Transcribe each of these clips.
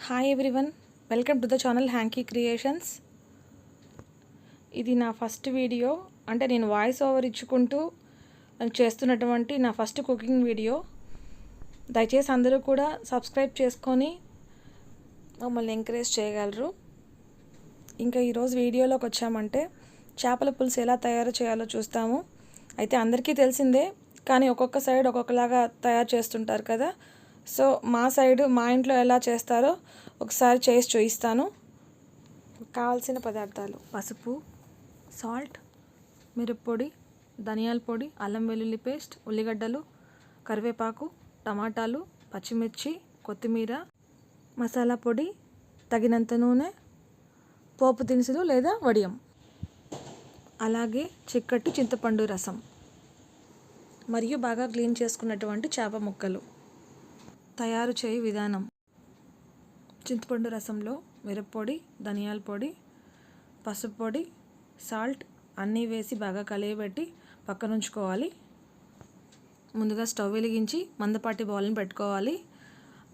Hi everyone, welcome to the channel hanky creations. ఇది నా first video, అంటే నేను వాయిస్ ఓవర్ ఇచ్చుకుంటూ చేస్తున్నటువంటి నా ఫస్ట్ కుకింగ్ వీడియో. దయచేసి అందరూ కూడా సబ్స్క్రైబ్ చేసుకొని మమ్మల్ని ఎంకరేజ్ చేయగలరు. ఇంకా ఈరోజు వీడియోలోకి వచ్చామంటే చేపల పులుసు ఎలా తయారు చేయాలో చూస్తాము. అయితే అందరికీ తెలిసిందే, కానీ ఒక్కొక్క సైడ్ ఒక్కొక్కలాగా తయారు చేస్తుంటారు కదా. సో మా ఇంట్లో ఎలా చేస్తారో ఒకసారి చేసి చూపిస్తాను. కావాల్సిన పదార్థాలు: పసుపు, సాల్ట్, మిరప్పొడి, ధనియాల పొడి, అల్లం వెల్లుల్లి పేస్ట్, ఉల్లిగడ్డలు, కరివేపాకు, టమాటాలు, పచ్చిమిర్చి, కొత్తిమీర, మసాలా పొడి, తగినంత నూనె, పోపు దినుసులు లేదా వడియం, అలాగే చిక్కటి చింతపండు రసం మరియు బాగా క్లీన్ చేసుకున్నటువంటి చేప ముక్కలు. తయారు చేయ విధానం: చింతపండు రసంలో మిరప్పొడి, ధనియాల పొడి, పసుపు పొడి, సాల్ట్ అన్నీ వేసి బాగా కలియబెట్టి పక్కన ఉంచుకోవాలి. ముందుగా స్టవ్ వెలిగించి మందపాటి బౌల్ని పెట్టుకోవాలి.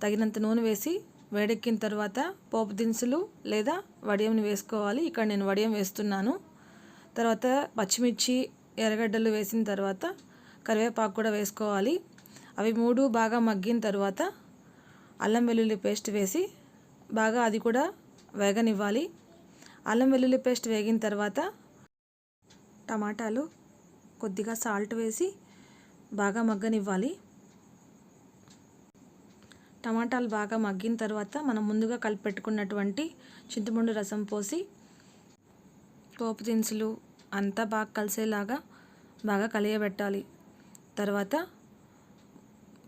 తగినంత నూనె వేసి వేడెక్కిన తర్వాత పోపు దినుసులు లేదా వడియంని వేసుకోవాలి. ఇక్కడ నేను వడియం వేస్తున్నాను. తర్వాత పచ్చిమిర్చి, ఎర్రగడ్డలు వేసిన తర్వాత కరివేపాకు కూడా వేసుకోవాలి. అవి మూడు బాగా మగ్గిన తర్వాత అల్లం వెల్లుల్లి పేస్ట్ వేసి బాగా అది కూడా వేగనివ్వాలి. అల్లం వెల్లుల్లి పేస్ట్ వేగిన తర్వాత టమాటాలు, కొద్దిగా సాల్ట్ వేసి బాగా మగ్గనివ్వాలి. టమాటాలు బాగా మగ్గిన తర్వాత మనం ముందుగా కలిపి పెట్టుకున్నటువంటి చింతపండు రసం పోసి పోపు దినుసులు అంతా బాగా కలిసేలాగా బాగా కలియబెట్టాలి. తర్వాత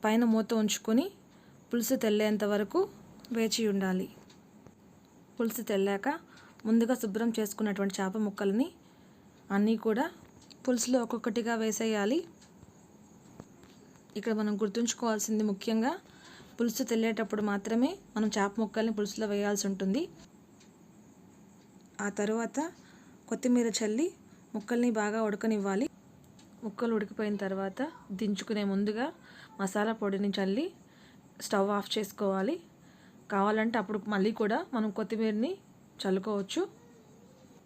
పైన మూత ఉంచుకొని పులుసు తెల్లేంత వరకు వేచి ఉండాలి. పులుసు తెల్లాక ముందుగా శుభ్రం చేసుకున్నటువంటి చేప ముక్కల్ని అన్నీ కూడా పులుసులో ఒక్కొక్కటిగా వేసేయాలి. ఇక్కడ మనం గుర్తుంచుకోవాల్సింది ముఖ్యంగా పులుసు తెల్లేటప్పుడు మాత్రమే మనం చేప ముక్కల్ని పులుసులో వేయాల్సి ఉంటుంది. ఆ తర్వాత కొత్తిమీర చల్లి ముక్కల్ని బాగా ఉడకనివ్వాలి. ముక్కలు ఉడికిపోయిన తర్వాత దించుకునే ముందుగా మసాలా పొడిని చల్లి స్టవ్ ఆఫ్ చేసుకోవాలి. కావాలంటే అప్పుడు మళ్ళీ కూడా మనం కొత్తిమీరని చల్లుకోవచ్చు.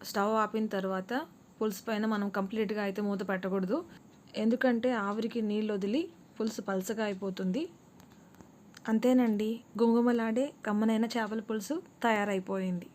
స్టవ్ ఆపిన తర్వాత పులుసు పైన మనం కంప్లీట్గా అయితే మూత పెట్టకూడదు, ఎందుకంటే ఆవిరికి నీళ్ళు వదిలి పులుసు పలసగా అయిపోతుంది. అంతేనండి, గుమగుమలాడే కమ్మనైన చేపల పులుసు తయారైపోయింది.